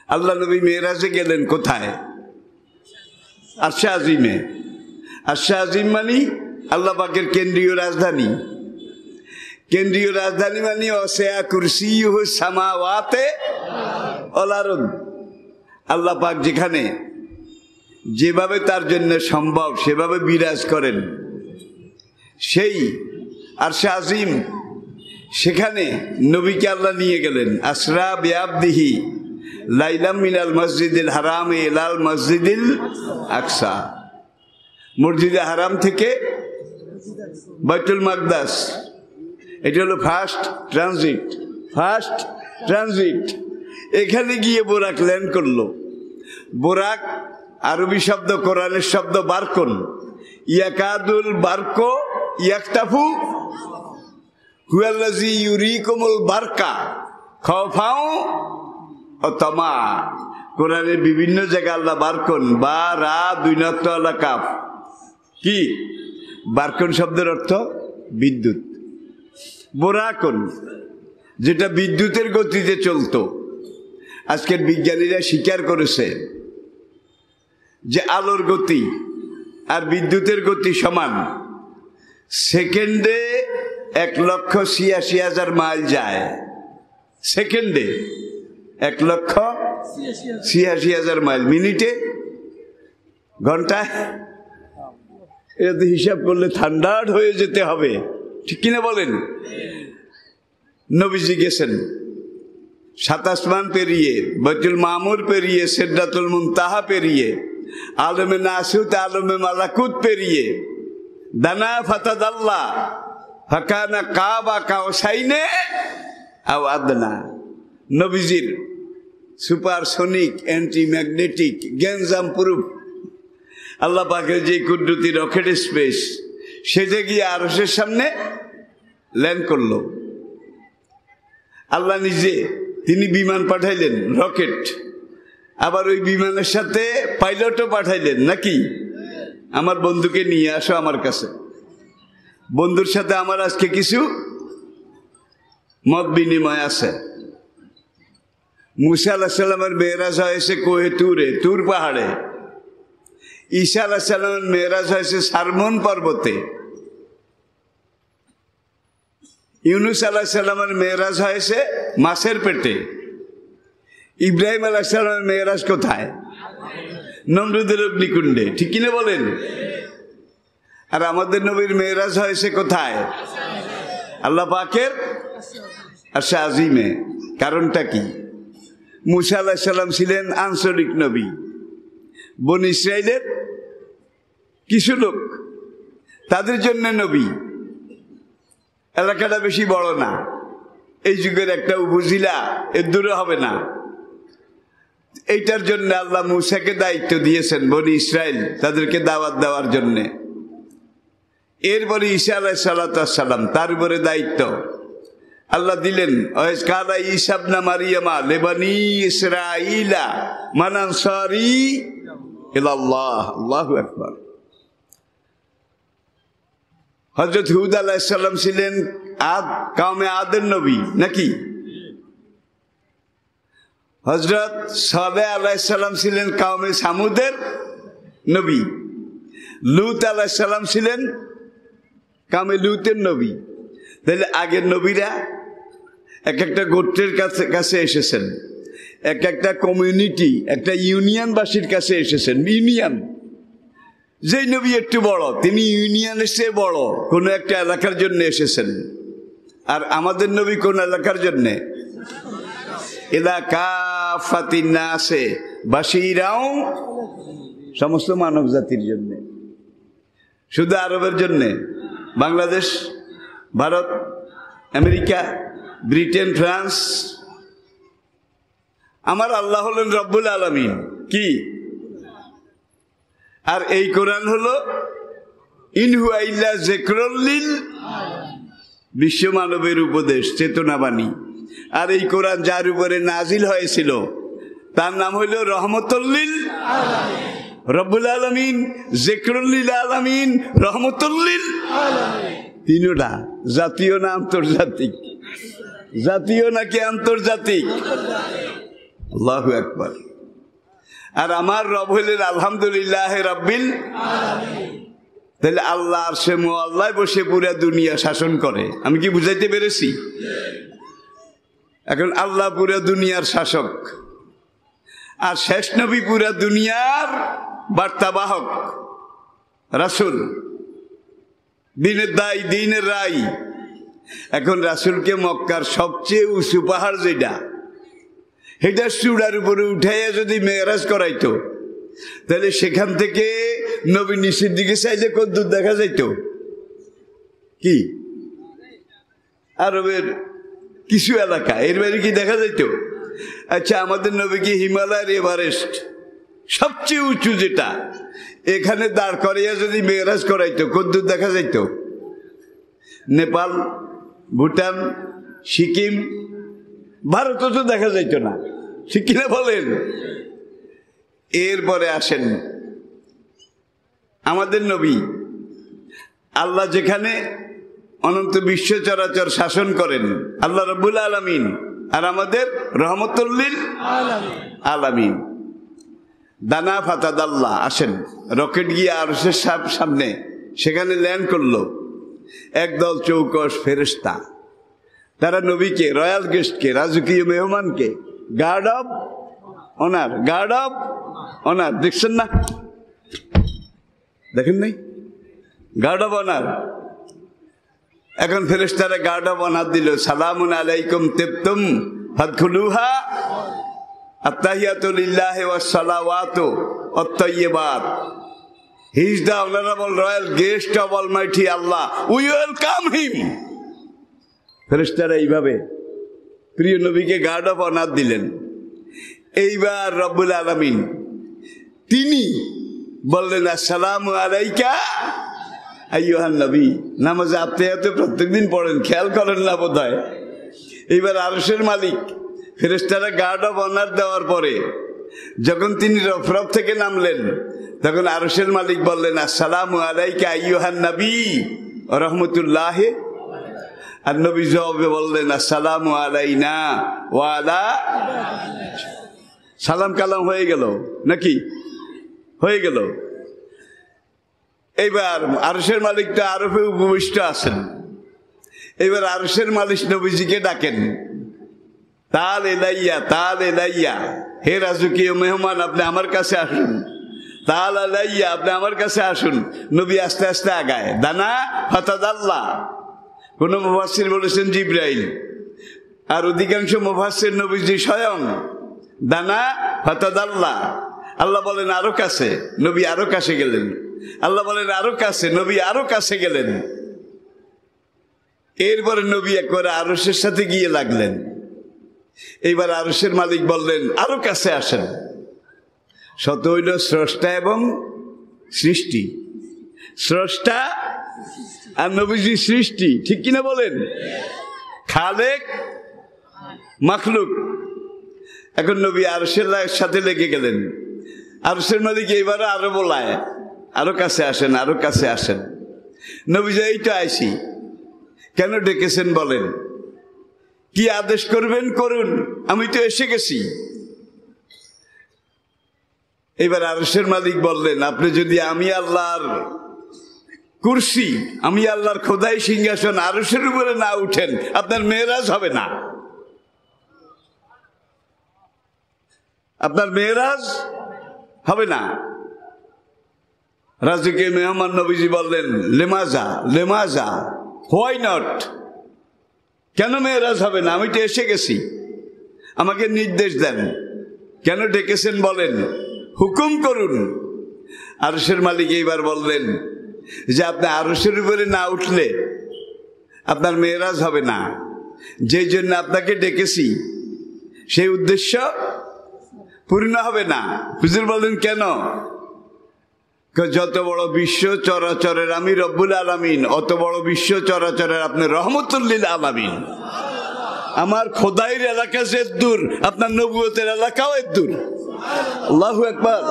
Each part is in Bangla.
আল্লাহ নবী মেরাজে গেলেন কোথায়? আরশে আজিমে। আরশে আজিম মানে আল্লাহ পাকের কেন্দ্রীয় রাজধানী। কেন্দ্রীয় রাজধানী মানে ওয়াসিআ কুরসিয়ুহু সামাওয়াতি ওয়াল আরদ। আল্লাহ পাক যেখানে যেভাবে তার জন্য সম্ভব সেভাবে বিরাজ করেন, সেই আরশে আজিম, সেখানে নবীকে আল্লাহ নিয়ে গেলেন। আসরা বিআবদিহি লাইলাম মিনাল মসজিদিল হারাম ইলাল মসজিদিল আকসা। মসজিদে হারাম থেকে বাইতুল মাকদাস, এটা হলো ফার্স্ট ট্রানজিট। এখানে গিয়ে বোরাক ল্যান্ড করলো। বোরাক আরবি শব্দ, কোরআনের শব্দ বারকুন। ইয়াকাদুল বারকো ইয়াকতাফু হুয়াল্লাযী ইউরিকুমুল বারকা খাওফাও ও তামা। কোরআনের বিভিন্ন জায়গায় আল্লাহ বারকুন, বা রা দুই নক্ত আল্লাহ কাফ। কি বারকুন শব্দের অর্থ? বিদ্যুৎ। বোরাকুন যেটা বিদ্যুতের গতিতে চলতো। আজকের বিজ্ঞানীরা স্বীকার করেছে যে আলোর গতি আর বিদ্যুতের গতি সমান। সেকেন্ডে 1,86,000 মাইল যায়। সেকেন্ডে 1,86,000 মাইল। মিনিটে, ঘন্টায়, এটা হিসাব করলে ঠান্ডাড হয়ে যেতে হবে, ঠিক কিনা বলেন? নবীজি গেছেন 7 আসমান পেরিয়ে, বাইতুল মামুর পেরিয়ে, সিদরাতুল মুনতাহা পেরিয়ে, আলমে নাসুত, আলমে মালাকুত পেরিয়ে, দানা ফাতাদাল্লা ফাকানা কাবা কাউসাইনে আও আদনা। নবীজির সুপারসনিক অ্যান্টি ম্যাগনেটিক গ্যানজাম প্রুফ আল্লাহ পাকের যে কুদরতি রকেট স্পেস, সেটা গিয়ে আরশের সামনে ল্যান্ড করলো। আল্লাহ নিজে তিনি বিমান পাঠাইলেন, রকেট, আবার ওই বিমানের সাথে পাইলটও পাঠাইলেন। নাকি আমার বন্ধুকে নিয়ে আসো আমার কাছে। বন্ধুর সাথে আমার আজকে কিছু মত বিনিময় আছে। মুসা আলাইহিস সালামের মেরাজ হয়েছে কোহে তুরে, তুর পাহাড়ে। ঈসা আলাইহিস সালামের মেরাজ হয়েছে সারমন পর্বতে। ইউনুস আলাইহিস সালামের মেরাজ হয়েছে মাছের পেটে। ইব্রাহিম আলাইহিস সালামের মেরাজ কোথায়? নমরুদের অগ্নিকুণ্ডে, ঠিক কিনা বলেন? আর আমাদের নবীর মেরাজ হয়েছে কোথায়? আল্লাহ পাকের আরশে আজিমে। কারণটা কি? মুসা আলাইহিস সালাম ছিলেন আঞ্চলিক নবী। বনী ইসরাইলের কিছু লোক, তাদের জন্য নবী। এলাকাটা বেশি বড় না, এই যুগের একটা উপজেলা এর দূরে হবে না। এইটার জন্য আল্লাহ মুসাকে দায়িত্ব দিয়েছেন বনী ইসরাইল তাদেরকে দাওয়াত দেওয়ার জন্য। এরপরে ঈসা আলাইহিস সালাম, তার উপরে দায়িত্ব আল্লাহ দিলেন। ওয়াইজ কালা ঈসা ইবনে মারইয়ামা লিবানি ইসরাঈলা মান আনসারি ইলাল্লাহ। আল্লাহু আকবার। হযরত হুদ আলাইহিস সালাম ছিলেন কওমে আদের নবী, নাকি? হযরত সালেহ আলাইহিস সালাম ছিলেন কওমে সামুদের নবী। লূত আলাইহিস সালাম ছিলেন কওমে লূতের নবী। তাহলে আগের নবীরা এক একটা গোত্রের কাছে এসেছেন, এক একটা কমিউনিটি, একটা ইউনিয়নবাসীর কাছে এসেছেন। ইউনিয়ন, যেই নবী একটু বড় তিনি ইউনিয়নের চেয়ে বড় কোনো একটা এলাকার জন্য এসেছেন। আর আমাদের নবী কোন এলাকার জন্যে? এলাকা ফাতিনা আছে বাশিরাও, সমস্ত মানব জাতির জন্য। শুধু আরবের জন্যে? Bangladesh, Bharat, America, Britain, France? আমার আল্লাহ হলেন রব্বুল আলামিন। কি? আর এই কোরআন হলো ইন হুয়া ইল্লা যিকরুল লিল, বিশ্ব মানবের উপদেশ, চেতনাবাণী। আর এই কোরআন যার উপরে নাজিল হয়েছিল তার নাম হইল রহমতুল লিল আলামিন। রব্বুল আলামিন, যিকরুল লিল আলামিন, রহমতুল লিল আলামিন। তিনটা জাতীয় না আন্তর্জাতিক? জাতীয় নাকি আন্তর্জাতিক? আল্লাহু আকবার। আর আমার রব হইলেন আলহামদুলিল্লাহ রাব্বিল আলামিন। তাহলে আল্লাহ আরশে মুআল্লায় বসে পুরা দুনিয়া শাসন করে। আমি কি বুঝাইতে পেরেছি? এখন আল্লাহ পুরা দুনিয়ার শাসক, আর শেষ নবী পুরা দুনিয়ার বার্তাবাহক রাসূল, দিনের দায় দিনের রাই। এখন রাসূলকে মক্কার সবচেয়ে উঁচু পাহাড় যেটা, সেটা চূড়ার উপরে উঠাইয়া যদি মেরাজ করাইতো, তাহলে সেখান থেকে নবী নিচের দিকে চাইলে কদ্দূর দেখা যাইত? কি আরবের কিছু এলাকা, এর বাইরে কি দেখা যাইত? আচ্ছা, আমাদের নবী কি হিমালয়ের এভারেস্ট সবচেয়ে উঁচু যেটা, এখানে দাঁড় করাইয়া যদি মেরাজ করাইতো, কদ্দূর দেখা যাইত? নেপাল, ভুটান, সিকিম, ভারতও তো দেখা যাইত না, ঠিক কিনা বলেন? এরপরে আসেন আমাদের নবী, আল্লাহ যেখানে অনন্ত বিশ্ব চরাচর শাসন করেন, আল্লাহ রাব্বুল আলামিন, আর আমাদের রহমতুল লিল আলামিন। দানা ফাতাদাল্লাহ আসেন, রকেট গিয়ে আরশের সামনে সেখানে ল্যান্ড করলো একদল চৌকস ফেরেশতা। তারা নবীকে, রয়্যাল গেস্টকে, রাজকীয় মেহমানকে guard of honour, guard of honour, দেখছেন না? দেখেন নাই? Guard of honour. এখন ফেরেশতারা গার্ড অব অনার দিল, সালামুন আলাইকুম তিবতুম ফাদখুলুহা আত্তাহিয়াতু লিল্লাহি ওয়াস সালাওয়াতু ওয়াত তাইয়্যিবাত। He is the honourable royal guest of almighty Allah, we welcome him. ফেরেশতারা এইভাবে প্রিয় নবীকে গার্ড অব অনার দিলেন। এইবার রব্বুল আলামিন তিনি বললেন, আসসালামু আলাইকা আইয়ুহান নবী। নামাজে আপনি এত প্রত্যেকদিন পড়েন, খেয়াল করেন না বোধ হয়। এইবার আরশের মালিক, ফেরেশতারা গার্ড অব অনার দেওয়ার পরে যখন তিনি রফরফ থেকে নামলেন, তখন আরশের মালিক বললেন, আসসালামু আলাইকা আইয়ুহান নবী ওয়া রাহমাতুল্লাহ। আর নবী জবাবে বললেন, আসসালামু আলাইনা ওয়া আলা। সালাম কালাম হয়ে গেল নাকি? হয়ে গেল। এইবার আরশের মালিক তো আরফে উপবিষ্ট আছেন। এবার আরশের মালিক নবীজিকে ডাকেন, তাল এলাইয়া, তাল এলাইয়া, হে রাজকীয় মেহমান আপনি আমার কাছে আসুন। তাল আলাইয়া, আপনি আমার কাছে আসুন। নবী আস্তে আস্তে আগায়, দানা ফাতাদাল্লাহ। কোন মুফাসসির বলেছেন জিবরাইল, আর অধিকাংশ মুফাসসির নবীজি স্বয়ং। দানা ফাতাদাল্লাহ। আল্লাহ বলেন আরো কাছে, নবী আরো কাছে গেলেন। আল্লাহ বলেন আরো কাছে, নবী আরো কাছে গেলেন। এরপরে নবী একবারে আরশের সাথে গিয়ে লাগলেন। এইবার আরশের মালিক বললেন, আরো কাছে আসেন। শত হইল স্রষ্টা এবং সৃষ্টি, স্রষ্টা আর নবীজি সৃষ্টি, ঠিক কিনা বলেন? খালেক মাখলুক। এখন নবী আরশের সাথে লেগে গেলেন। আরশের মালিক এইবার আরো বলায়, আরো কাছে আসেন, আরো কাছে আসেন। নবীজি এই তো আইসি, কেন ডেকেছেন বলেন? কি আদেশ করবেন করুন, আমি তো এসে গেছি। এবার আরশের মালিক বললেন, আপনি যদি আমি আল্লাহর কুরসি, আমি আল্লাহর খোদাই সিংহাসন আরশের উপরে না উঠেন, আপনার মেরাজ হবে না। আপনার মেরাজ হবে না। রাজকীয় মেহমান নবীজি বললেন, লেমাজা, লেমাজা, হোয়াই নট? কেন মেরাজ হবে না? আমি তো এসে গেছি, আমাকে নির্দেশ দেন। কেন ডেকেছেন বলেন, হুকুম করুন। আরশের মালিক এইবার বললেন যে আপনি আরশের উপরে না উঠলে আপনার মেরাজ হবে না। যেই জন্য আপনাকে ডেকেছি সেই উদ্দেশ্য পূর্ণ হবে না। হুজুর বলেন কেন? যত বড় বিশ্ব চরাচরের আমি রব্বুল আলামিন, অত বড় বিশ্ব চরাচরের আপনি রহমতুল লিল আলামিন। আমার খোদাইর এলাকা যে দূর, আপনার নবুয়তের এলাকাও এর দূর। আল্লাহু আকবার।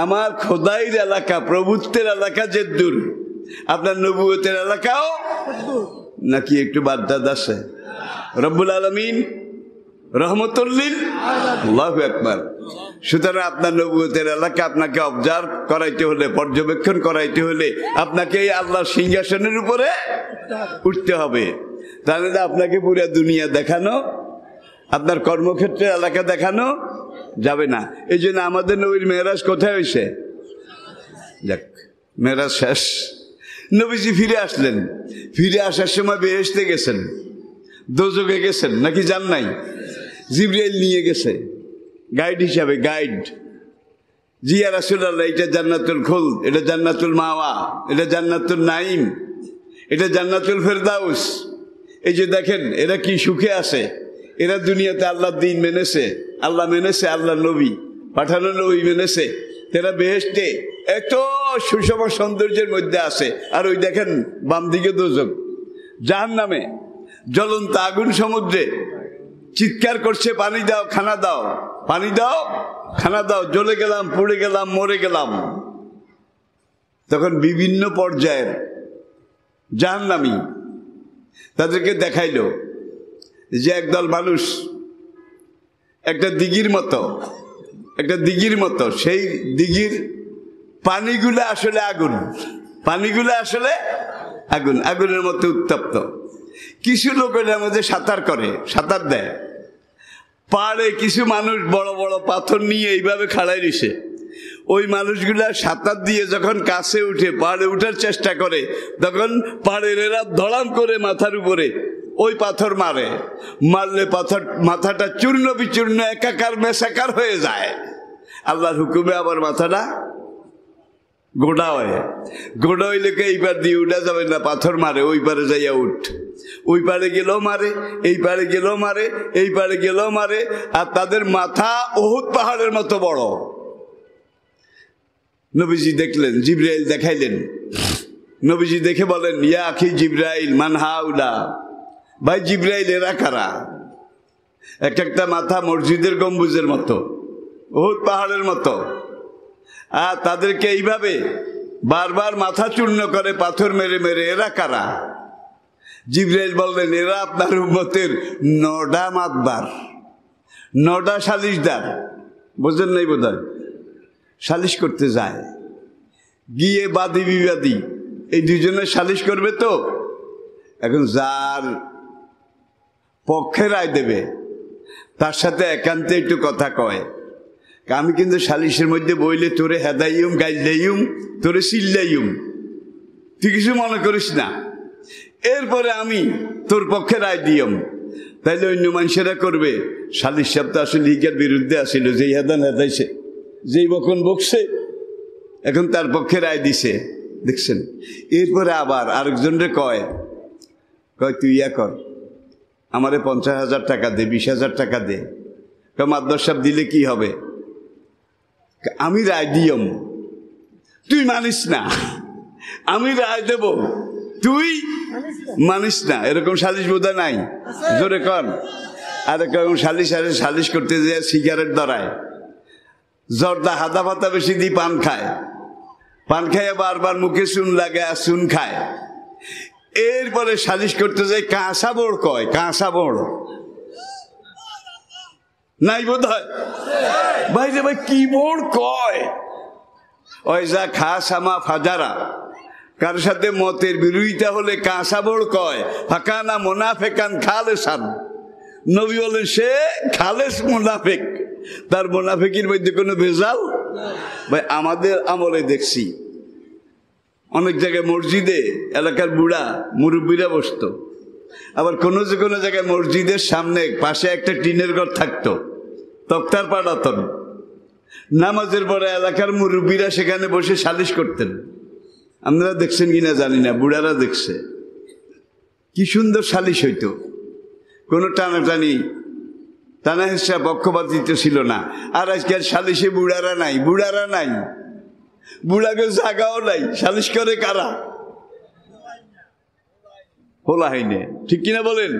আমার খোদাইর এলাকা, প্রভুত্বের এলাকা যে দূর, আপনার নবুয়তের এলাকাও নাকি একটু বাদ আছে? রব্বুল আলামিন রহমতুল্লিল আল্লাহু আকবার। সুতরাং আপনার নবুয়তের এলাকা আপনাকে অবজার্ভ করাইতে হলে, পর্যবেক্ষণ করাইতে হলে আপনাকে এই আল্লাহর সিংহাসনের উপরে উঠতে হবে। তাহলে আপনাকে পুরো দুনিয়া দেখানো, আপনার কর্মক্ষেত্রে এলাকা দেখানো যাবে না। এই জন্য আমাদের নবীর মেরাজ কোথায় হয়েছে? যাক, মেরাজ শেষ, নবীজি ফিরে আসলেন। ফিরে আসার সময় বেহেশতে গেছেন, দোজখে গেছেন নাকি যান নাই? জিবরাইল নিয়ে গেছে গাইড হিসাবে, গাইড। জি ইয়া রাসূলুল্লাহ, এটা জান্নাতুল খুলদ, এটা জান্নাতুল মাওয়া, এটা জান্নাতুল নাঈম, এটা জান্নাতুল ফেরদাউস। এই যে দেখেন এরা কি সুখে আছে, এরা দুনিয়াতে আল্লাহর দ্বীন মেনেছে, আল্লাহ মেনেছে, আল্লাহ নবী পাঠানো নবী মেনেছে, এরা বেহেশতে এত সুষম সৌন্দর্যের মধ্যে আছে। আর ওই দেখেন বাম দিকে দোজখ, জাহান্নামে জ্বলন্ত আগুন সমুদ্রে চিৎকার করছে, পানি দাও, খানা দাও, পানি দাও, খানা দাও, জ্বলে গেলাম, পুড়ে গেলাম, মরে গেলাম। তখন বিভিন্ন পর্যায়ের জাহান্নামী তাদেরকে দেখাইলো যে একদল মানুষ একটা দিঘির মতো, একটা দিঘির মতো, সেই দিঘির পানিগুলো আসলে আগুন, পানিগুলো আসলে আগুন, আগুনের মতো উত্তপ্ত। কিছু লোক এর মধ্যে সাঁতার করে, সাঁতার দেয়। পাড়ে কিছু মানুষ বড় বড় পাথর নিয়ে এইভাবে খাড়াই রয়েছে। ওই মানুষগুলা সাঁতার দিয়ে যখন কাছে উঠে, পাড়ে উঠার চেষ্টা করে, তখন পাড়ের এরা ধড়াম করে মাথার উপরে ওই পাথর মারে। মারলে পাথর মাথাটা চূর্ণ বিচূর্ণ, একাকার মেসাকার হয়ে যায়। আল্লাহর হুকুমে আবার মাথাটা গোড়া হয়। গোড়া হইলে এইবার দিয়ে উঠা যাবে না, পাথর মারে, ওই পারে যাইয়া উঠ, ওই পারে গেলেও মারে, এই পারে গেলেও মারে, এই পারে গেলেও মারে। আর তাদের মাথা উহুদ পাহাড়ের মতো বড়। নবীজি দেখলেন, জিবরাইল দেখাইলেন। নবীজি দেখে বলেন, ইয়া আখি জিবরাইল মান হাউলা, ভাই জিবরাইল এরা কারা? এক একটা মাথা মসজিদের গম্বুজের মতো, উহুদ পাহাড়ের মতো। আর তাদেরকে এইভাবে বারবার মাথা চূর্ণ করে পাথর মেরে মেরে, এরা কারা? জিবরাইল বললেন, এরা আপনার উম্মতের 9টা মাতবার, 9টা সালিশদার। বুঝলেন নাই বোধহয়? সালিশ করতে যায়, গিয়ে বাদী বিবাদী এই দুজনে সালিশ করবে। তো এখন যার পক্ষে রায় দেবে তার সাথে একান্তে একটু কথা কয়, আমি কিন্তু সালিশের মধ্যে বইলে তোরে হেদাইম, গাইলাইম, তোরে চিল্লাইম, তুই কিছু মনে করিস না, এরপরে আমি তোর পক্ষে রায় দিয়ম। তাইলে অন্য মানুষেরা করবে, সালিশ সাহেব তো আসলে লিগের বিরুদ্ধে আসিল, যেই হেদান হেদাইছে, যেই বকন বকছে, এখন তার পক্ষে রায় দিছে, দেখছেন। এরপরে আবার আরেকজনরে কয় তুই ইয়া কর, আমারে 50,000 টাকা দে, 20,000 টাকা দে। মাদ্রাস সাহেব দিলে কি হবে? আমি রায় দিয়ম, তুই মানিস না, আমি রায় দেব, তুই মানিস না। এরকম সালিশ বোধ নাই, জোরে কর। আর এরকম সালিশ, আরে সালিশ করতে যায় সিগারেট ধরায়, জর্দা হাদা ফাতা বেশি দিয়ে পান খায়, পান খায় বারবার মুখে চুন লাগে আর চুন খায়। এরপরে সালিশ করতে যায় কাঁসা বোড় কয়, কাঁসা বোড় নাই বোধ হয়? ভাই রে ভাই, কি বোড় কয়? ওই যা খাসামা ফাজারা, কার সাথে মতের বিরোধিতা হলে কাঁসা বোড় কয়। ফাঁকানা মোনাফেকান খালেসান, নবী বলেন সে খালেস মোনাফেক, তার মোনাফেকির মধ্যে কোনো ভেজাল। ভাই আমাদের আমলে দেখছি অনেক জায়গায় মসজিদে এলাকার বুড়া মুরব্বীরা বসতো, আবার কোনো জায়গায় মসজিদের সামনে পাশে একটা টিনের ঘর থাকতো, তক্তার পাড়াতন। নামাজের পরে এলাকার মুরব্বীরা সেখানে বসে সালিশ করতেন। আপনারা দেখছেন কিনা জানি না, বুড়ারা দেখছে। কি সুন্দর সালিশ হইতো, কোনো টানাটানি, টানা হেসা পক্ষপাতিত্ব ছিল না। আর আজকাল সালিশে বুড়ারা নাই, বুড়ারা নাই, বুড়াকে জাগাও নাই, সালিশ করে কারা? বলা হয়নি, ঠিক কিনা বলেন?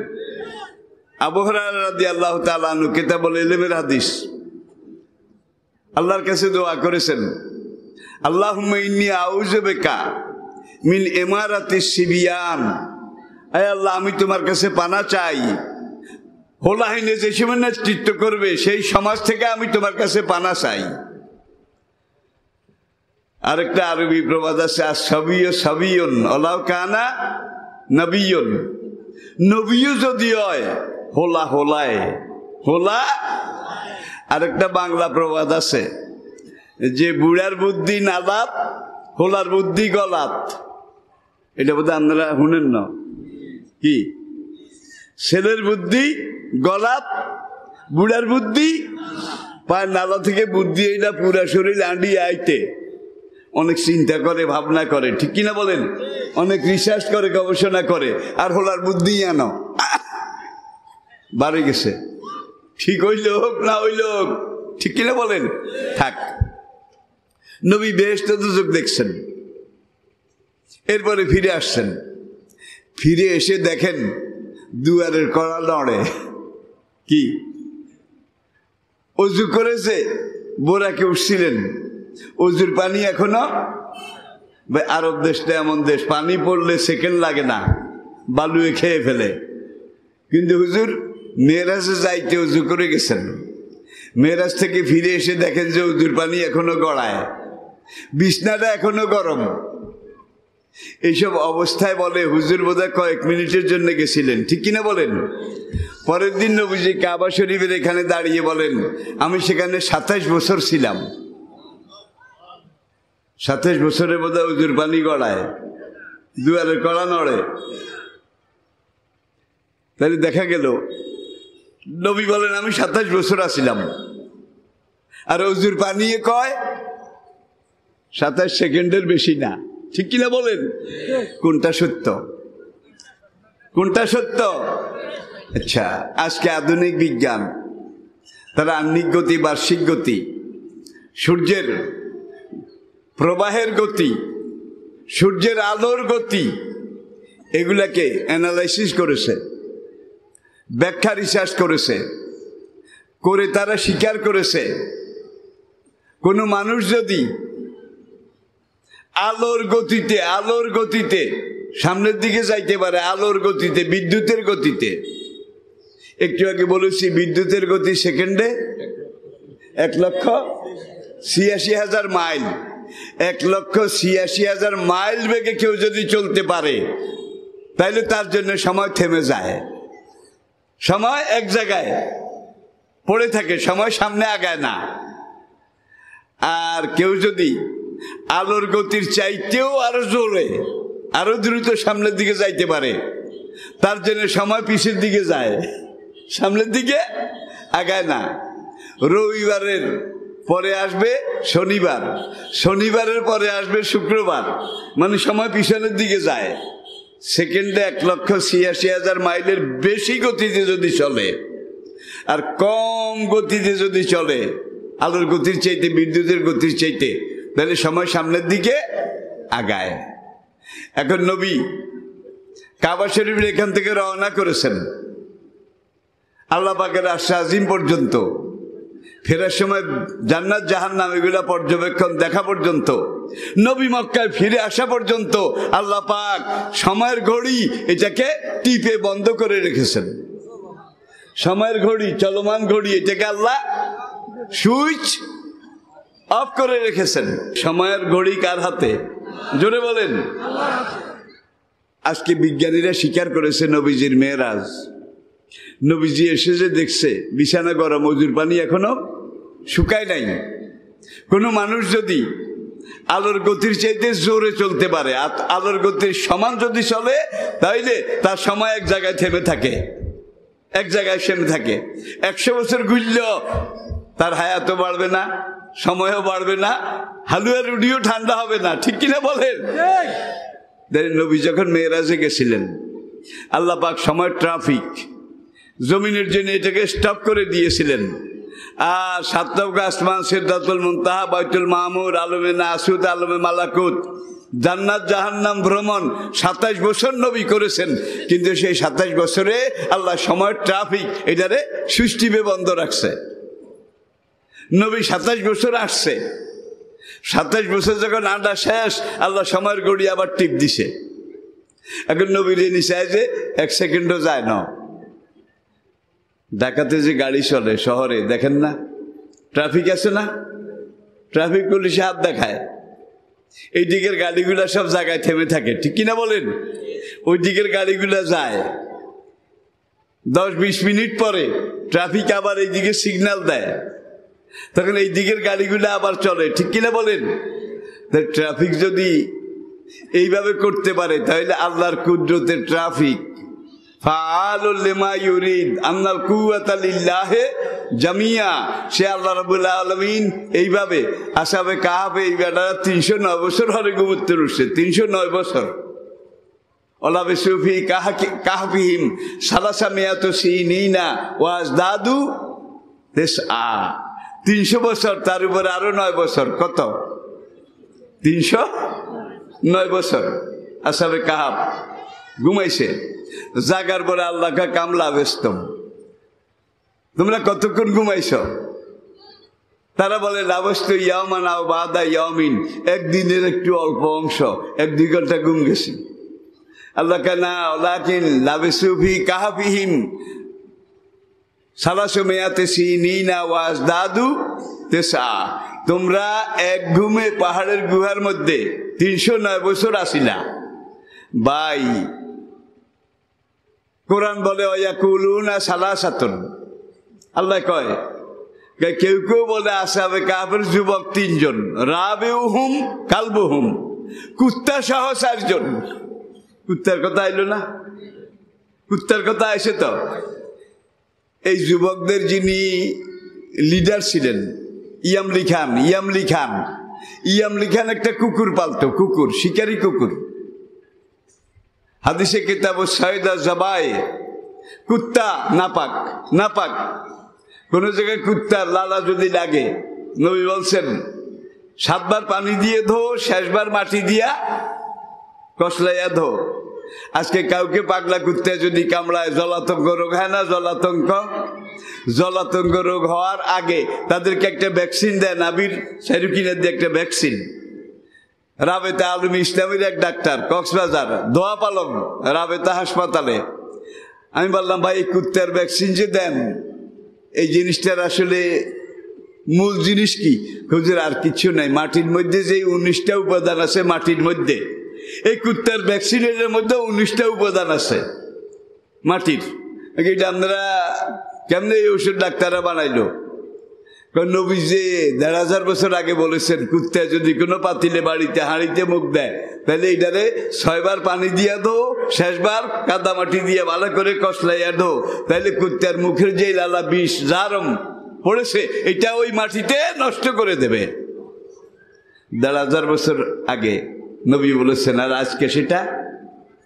আবু হুরায়রা রাদিয়াল্লাহু তাআলা আনহু কিতাবুল ইলমের হাদিস, আল্লাহর কাছে দোয়া করেছেন, আল্লাহুম্মা ইন্নী আউযু বিকা মিন ইমারাতিস সিবিয়ান, আয় আল্লাহ আমি তোমার কাছে পানা চাই হোলাহিনে যে সময় নেতৃত্ব করবে সেই সমাজ থেকে আমি তোমার কাছে পানা চাই। আরেকটা আরবি প্রবাদ আছে, আর সবিও সবিয়ন অলাও কানা নবিয়ন, নবীও যদি হয় হোলা হোলায় হোলা। আরেকটা বাংলা প্রবাদ আছে যে বুড়ার বুদ্ধি নালাত হোলার বুদ্ধি গলাত। এটা বোধহয় আপনারা শুনেন না কি? ছেলের বুদ্ধি গলাত, বুড়ার বুদ্ধি পায় নালা থেকে বুদ্ধি, এটা পুরা শরীর আন্ডিয়ে আইতে অনেক চিন্তা করে ভাবনা করে, ঠিক কিনা বলেন? অনেক রিসার্চ করে গবেষণা করে, আর হোলার বুদ্ধি আনো বাড়ে গেছে। ঠিক হইল হোক না হইল হোক, ঠিক কিনা বলেন? থাক। নবী বেহেশত দুজক দেখছেন, এরপরে ফিরে আসছেন। ফিরে এসে দেখেন দুয়ারের কড়া নড়ে। কি? অজু করেছে, বোরাকে উঠছিলেন, অজুর পানি এখনো, আরব দেশটা এমন দেশ পানি পড়লে সেকেন্ড লাগে না, বালুয়ে খেয়ে ফেলে। কিন্তু হুজুর মেরাজে যাইতে অজু করে গেছেন, মেরাজ থেকে ফিরে এসে দেখেন যে অজুর পানি এখনো গড়ায়, বিছনাটা এখনো গরম। এইসব অবস্থায় বলে হুজুর বোধহয় কয়েক মিনিটের জন্য গেছিলেন, ঠিক কিনা বলেন? পরের দিন নবীজি কাবা শরীফের এখানে দাঁড়িয়ে বলেন, আমি সেখানে 27 বছর ছিলাম। 27 বছরে বোধহয় অজুর পানি গড়ায়, দুয়ারের কড়া নড়ে। তাহলে দেখা গেল নবী বলেন আমি 27 বছর আছিলাম, আর অজুর পানি কয় 27 সেকেন্ডের বেশি না, ঠিক কিনা বলেন? কোনটা সত্য? কোনটা সত্য? আচ্ছা, আজকে আধুনিক বিজ্ঞান তারা আহ্নিক গতি, বার্ষিক গতি, সূর্যের প্রবাহের গতি, সূর্যের আলোর গতি, এগুলাকে অ্যানালাইসিস করেছে, ব্যাখ্যা রিসার্চ করেছে, করে তারা স্বীকার করেছে কোনো মানুষ যদি আলোর গতিতে সামনের দিকে যাইতে পারে, আলোর গতিতে, বিদ্যুতের গতিতে, একটু আগে বলেছি বিদ্যুতের গতি সেকেন্ডে 1,86,000 মাইল, 1,86,000 মাইল বেগে কেউ যদি চলতে পারে তাইলে তার জন্য সময় থেমে যায়, সময় এক জায়গায় পড়ে থাকে, সময় সামনে আগায় না। আর কেউ যদি আলোর গতির চাইতেও আরো জোরে, আরো দ্রুত সামনের দিকে যাইতে পারে, তার জন্য সময় পিছের দিকে যায়, সামনের দিকে আগায় না। রবিবারের পরে আসবে শনিবার, শনিবারের পরে আসবে শুক্রবার, মানে সময় পিছনের দিকে যায়। সেকেন্ডে 1,86,000 মাইলের বেশি গতিতে যদি চলে আর কম গতিতে যদি চলে, আলোর গতির চাইতে, বিদ্যুতের গতির চাইতে, তাহলে সময় সামনের দিকে আগায়। এখন নবী কাবা শরীফের এখান থেকে রওনা করেছেন আল্লাহ পাকের আরশ আজিম পর্যন্ত, ফেরার সময় জান্নাত জাহান্নাম এগুলা পর্যবেক্ষণ দেখা পর্যন্ত, নবী মক্কায় ফিরে আসা পর্যন্ত আল্লাহ পাক সময়ের ঘড়ি এটাকে টিপে বন্ধ করে রেখেছেন। সময়ের ঘড়ি, চলমান ঘড়ি, এটাকে আল্লাহ সুইচ অফ করে রেখেছেন। সময়ের ঘড়ি কার হাতে? জোরে বলেন। আজকে বিজ্ঞানীরা স্বীকার করেছে নবীজির মেরাজ। নবীজি এসে যে দেখছে বিছানা গরম, অজুর পানি এখনো শুকায় নাই। কোনো মানুষ যদি আলোর গতির চাইতে জোরে চলতে পারে, আলোর গতির সমান যদি চলে, তাইলে তার সময় এক জায়গায় থেমে থাকে, এক জায়গায় থেমে থাকে। 100 বছর ঘুরলেও তার হায়াতও বাড়বে না, সময়ও বাড়বে না, হালুয়া রুটিও ঠান্ডা হবে না, ঠিক কিনা বলেন? নবী যখন মেরাজে গেছিলেন, আল্লাহ পাক সময়ের ট্রাফিক জমিনের জন্য এটাকে স্টপ করে দিয়েছিলেন। আর 7 আসমান, সিদরাতুল মুনতাহা, বাইতুল মামুর, আলমে নাসুত, আলমে মালাকুত, জান্নাত জাহান্নাম ভ্রমণ 27 বছর নবী করেছেন। কিন্তু সেই 27 বছরে আল্লাহ সময়ের ট্রাফিক এটারে সুষ্টিবে বন্ধ রাখছে। নবী 27 বছর আসছে, 27 বছর যখন আড্ডা শেষ, আল্লাহ সময়ের ঘড়ি আবার টিপ দিছে। এখন নবীর নিচে যে 1 সেকেন্ডও যায় না, ঢাকাতে যে গাড়ি চলে শহরে দেখেন না, ট্রাফিক আছে না, ট্রাফিক পুলিশে হাত দেখায়, এই দিকের গাড়িগুলা সব জায়গায় থেমে থাকে, ঠিক কিনা বলেন? ওই দিকের গাড়িগুলা যায়, 10-20 মিনিট পরে ট্রাফিক আবার এই দিকে সিগন্যাল দেয়, তখন এই দিকের গাড়িগুলো আবার চলে, ঠিক কিনা বলেন? ট্রাফিক যদি এইভাবে করতে পারে তাহলে আল্লাহর কুদরতের ট্রাফিক ফাআলুল লিমা ইউরিদ আন্নাল কুওয়াতা লিল্লাহি জামিয়া, সে আল্লাহ রাব্বুল আলামিন এইভাবে আসহাবে কাহাফে এই বেটারা 309 বছর হরে ঘুমুতে উঠছে, 309 বছর। ওলাবে সুফি কাহফিহিম সালাসা মিয়াতু সিনিনা ওয়াজদাদু তিসআ, 300 বছর, তার উপরে আরো 9 বছর, কত? 309 বছর আসহাবে কাহাফ ঘুমাইছে। জাগার পরে আল্লাহকে কামলা ব্যস্ত, তোমরা কতক্ষণ ঘুমাইছ? তারা বলে লাবস্ত ইয়ামান আও বাদা ইয়ামিন, একদিনের একটু অল্প অংশ, 1-2 ঘন্টা ঘুম গেছি। আল্লাহ কানা ওলাকিন লাবিসু ফি কাহফিহিম সালাসু মিয়াতি সিনিনা ওয়াজদাদু তিসআ, তোমরা এক ঘুমে পাহাড়ের গুহার মধ্যে 309 বছর আসিলা। ভাই কোরআন বলে ওয়ায়াকুলুনা সালাসাতুন, আল্লাহ কয় কেউ কেউ বলে আসহাবে কাহফের যুবক 3 জন, রাবিউহুম কালবুহুম, কুত্তা সহ 4 জন। কুত্তার কথা আইলো না? কুত্তার কথা আসে তো। এই যুবকদের যিনি লিডার ছিলেন ইয়ামলি খান একটা কুকুর পালতো, কুকুর, শিকারী কুকুর। হাদিসে কিতাব সাইদা জবাই, কুত্তা নাপাক, কোন জায়গায় কুত্তার লালা যদি লাগে নবী বলছেন 7 বার পানি দিয়ে ধো, শেষবার মাটি দিয়া কসলাইয়া ধো। আজকে কাউকে পাগলা কুত্তা যদি কামড়ায় জলাতঙ্ক রোগ হয় না? জলাতঙ্ক রোগ হওয়ার আগে তাদেরকে একটা ভ্যাকসিন দেয়, নাবির সেরুকিনের দিয়ে একটা ভ্যাকসিন। রাবেতা আলম ইসলামের এক ডাক্তার, কক্সবাজার, দোয়া পালং রাবেতা হাসপাতালে। আমি বললাম ভাই এই কুত্তার ভ্যাকসিন যে দেন, এই জিনিসটার আসলে মূল জিনিস কি? হুজুর আর কিছু নাই, মাটির মধ্যে যে 19টা উপাদান আছে মাটির মধ্যে, এই কুত্তার ভ্যাকসিনের মধ্যে 19টা উপাদান আছে মাটির। এটা আপনারা কেমনে এই ওষুধ ডাক্তাররা বানাইলো? নবী যে 1500 বছর আগে বলেছেন কুত্তা যদি কোনো পাতিলে বাড়িতে হাঁড়িতে মুখ দেয় তাহলে এইটারে 6 বার পানি দিয়া ধো, শেষবার কাদা মাটি দিয়ে ভালো করে কসলাইয়া ধো, তাহলে কুত্তার মুখের যে লালা বিষ জারম পড়েছে এটা ওই মাটিতে নষ্ট করে দেবে। 1500 বছর আগে নবী বলেছেন, আর আজকে সেটা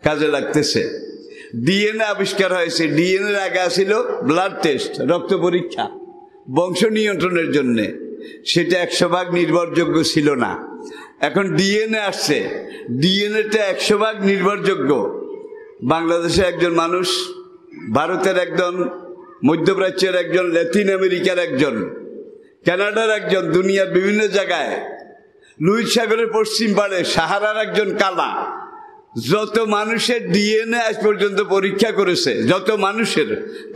কাজে লাগতেছে। ডিএনএ আবিষ্কার হয়েছে, ডিএনএর আগে ছিল ব্লাড টেস্ট, রক্ত পরীক্ষা বংশ নিয়ন্ত্রণের জন্যে, সেটা 100% নির্ভরযোগ্য ছিল না। এখন ডিএনএ আসছে, ডিএনএটা 100% নির্ভরযোগ্য। বাংলাদেশে একজন মানুষ, ভারতের একজন, মধ্যপ্রাচ্যের একজন, ল্যাটিন আমেরিকার একজন, কানাডার একজন, দুনিয়ার বিভিন্ন জায়গায়, লুইস সাগরের পশ্চিম পাড়ে সাহারার একজন কালা, যত মানুষের ডিএনএ আজ পর্যন্ত পরীক্ষা করেছে, যত মানুষের,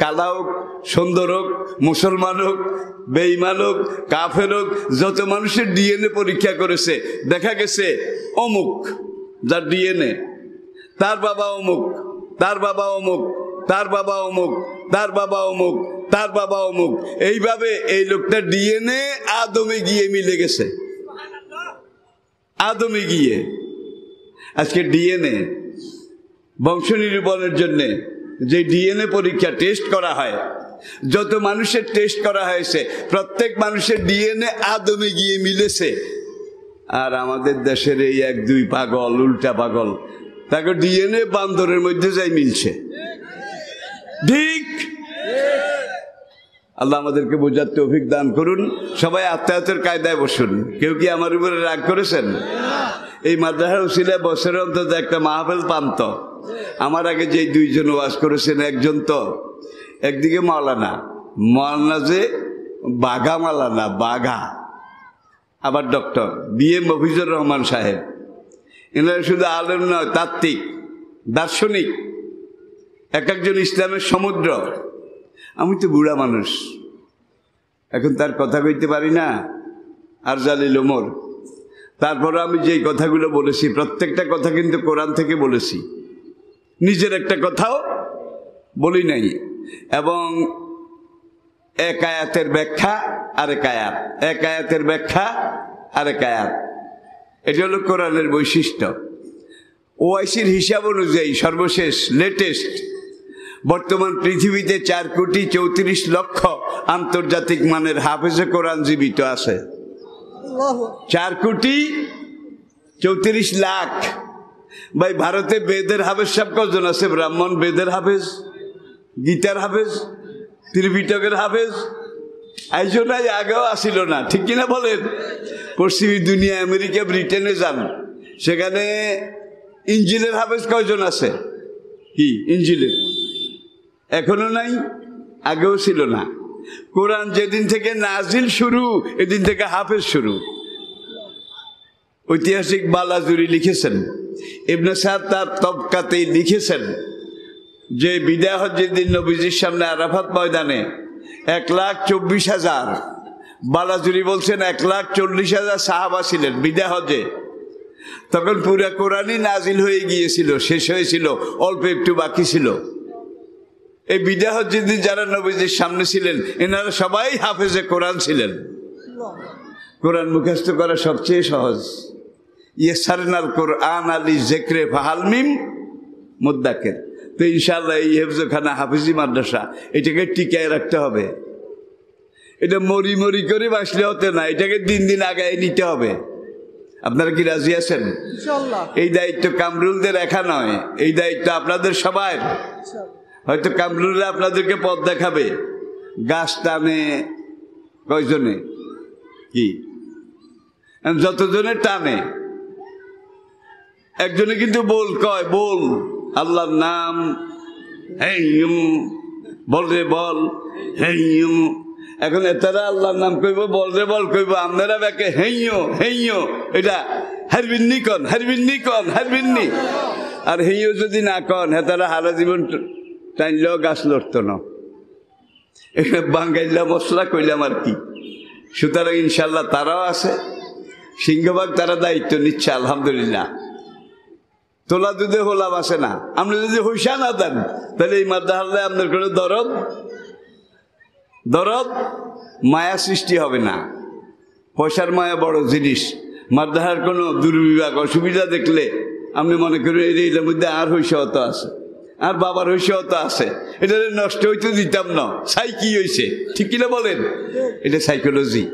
কালা হোক, সুন্দর হোক, মুসলমান হোক, বেঈমান হোক, কাফের হোক, যত মানুষের ডিএনএ পরীক্ষা করেছে দেখা গেছে অমুক যার ডিএনএ, তার বাবা অমুক, তার বাবা অমুক, তার বাবা অমুক, তার বাবা অমুক, তার বাবা অমুক, এইভাবে এই লোকটার ডিএনএ আদমে গিয়ে মিলে গেছে। আদমে গিয়ে আজকে ডিএনএ বংশ নিরূপণের জন্য যে ডিএনএ পরীক্ষা টেস্ট করা হয়, যত মানুষের টেস্ট করা হয়েছে প্রত্যেক মানুষের ডিএনএ আদমে গিয়ে মিলেছে। আর আমাদের দেশের এই 1-2 পাগল, উল্টা পাগল, তাকে ডিএনএ বান্দরের মধ্যে যাই মিলছে। ঠিক? আল্লাহ আমাদেরকে বোঝার তৌফিক দান করুন। সবাই আত্মায়াতের কায়দায় বসুন। কেউ কি আমার উপরে রাগ করেছেন? এই মাদ্রাসার উসিলায় বছরের অন্তত একটা মাহফিল পান্ত। আমার আগে যে 2 জন ওয়াজ করেছেন, একজন তো একদিকে মাওলানা যে বাঘা মাওলানা, বাঘা, আবার ডক্টর BM মফিজুর রহমান সাহেব। এনারা শুধু আলেম নয়, তাত্ত্বিক, দার্শনিক, এক একজন ইসলামের সমুদ্র। আমি তো বুড়া মানুষ, এখন তার কথা কইতে পারি না, আর জালিল ওমর। তারপরে আমি যেই কথাগুলো বলেছি প্রত্যেকটা কথা কিন্তু কোরআন থেকে বলেছি, নিজের একটা কথাও বলি নাই। এবং এক আয়াতের ব্যাখ্যা আরেক আয়াত, এক আয়াতের ব্যাখ্যা আরেক আয়াত, এটা হলো কোরআনের বৈশিষ্ট্য। ওআইসির হিসাব অনুযায়ী সর্বশেষ লেটেস্ট বর্তমান পৃথিবীতে 4,34,00,000 আন্তর্জাতিক মানের হাফেজে কোরআন জীবিত আছে। 4,34,00,000। ভাই ভারতে বেদের হাফেজ সব কজন আছে? ব্রাহ্মণ বেদের হাফেজ, গীতার হাফেজ, ত্রিপিটকের হাফেজ আইজো নাই, আগেও আসিল না, ঠিক কিনা বলেন? পশ্চিমী দুনিয়া আমেরিকা ব্রিটেনে যান, সেখানে ইঞ্জিলের হাফেজ কয়জন আছে? কি ইঞ্জিলের? এখনো নাই, আগেও ছিল না। কোরআন যেদিন থেকে নাজিল শুরু এদিন থেকে হাফেজ শুরু। ঐতিহাসিক বালাজুরি লিখেছেন, ইবনে সাদ তার তবকাতেই লিখেছেন যে বিদায় হজ্জের দিন নবীজির সামনে আরাফাত ময়দানে 1,24,000, বালাজুরি বলছেন 1,40,000 সাহাবা ছিলেন বিদায় হজ্জে। তখন পুরা কোরআনই নাজিল হয়ে গিয়েছিল, শেষ হয়েছিল, অল্প একটু বাকি ছিল। এই বিদায় হজ্জের দিন যারা নবীজির সামনে ছিলেন এনারা সবাই হাফেজে কোরআন ছিলেন। কোরআন মুখস্থ করা সবচেয়ে সহজ। ইয়াসারনাল কোরআন আলী জিক্রে ফাহাল মিন মুদ্দাকির। তো ইনশাআল্লাহ এই হেফজখানা হাফিজি মাদ্রাসা এটাকে টিকায় রাখতে হবে। এটা মরি মরি করে বাসলে হতে না, এটাকে দিন দিন আগায় নিতে হবে। আপনারা কি রাজি আছেন? এই দায়িত্ব কামরুলদের একা নয়, এই দায়িত্ব আপনাদের সবার। হয়তো কামরুলরা আপনাদেরকে পথ দেখাবে, গাছ টানে কয়জনে, কি যতজনে টানে, একজনে কিন্তু বল কয়, বল আল্লাহর নাম, বল রে বল, এখন এতারা আল্লাহর নাম কইব, বল রে বল কইব, আপনারা ব্যাকে হেইয়ো, এটা হারবিন্নি কন, হারবিন্নি কন, হারবিন্নি। আর হেইয়ো যদি না কন হেতারা হারা জীবন টাইনলেও গাছ লড়তো না। এটা বাঙ্গাইলা মশলা কইলাম আর কি। সুতরাং ইনশাল্লাহ তারাও আছে, সিংহভাগ তারা দায়িত্ব নিচ্ছে আলহামদুলিল্লাহ। তোলা দুধে হোলাম আসে না। আপনি যদি হইসা না দেন তাহলে এই মাদ্রাসাতে আপনার কোনো দরদ মায়া সৃষ্টি হবে না। পয়সার মায়া বড় জিনিস। মাদ্রাসার কোনো দুর্বিভাগ অসুবিধা দেখলে আপনি মনে করেন এটার মধ্যে আর হইসা হতো আছে, আর বাবার হইসা হতো আছে, এটা নষ্ট হইতে দিতাম না, সাই কি হয়েছে, ঠিক কিনা বলেন? এটা সাইকোলজি।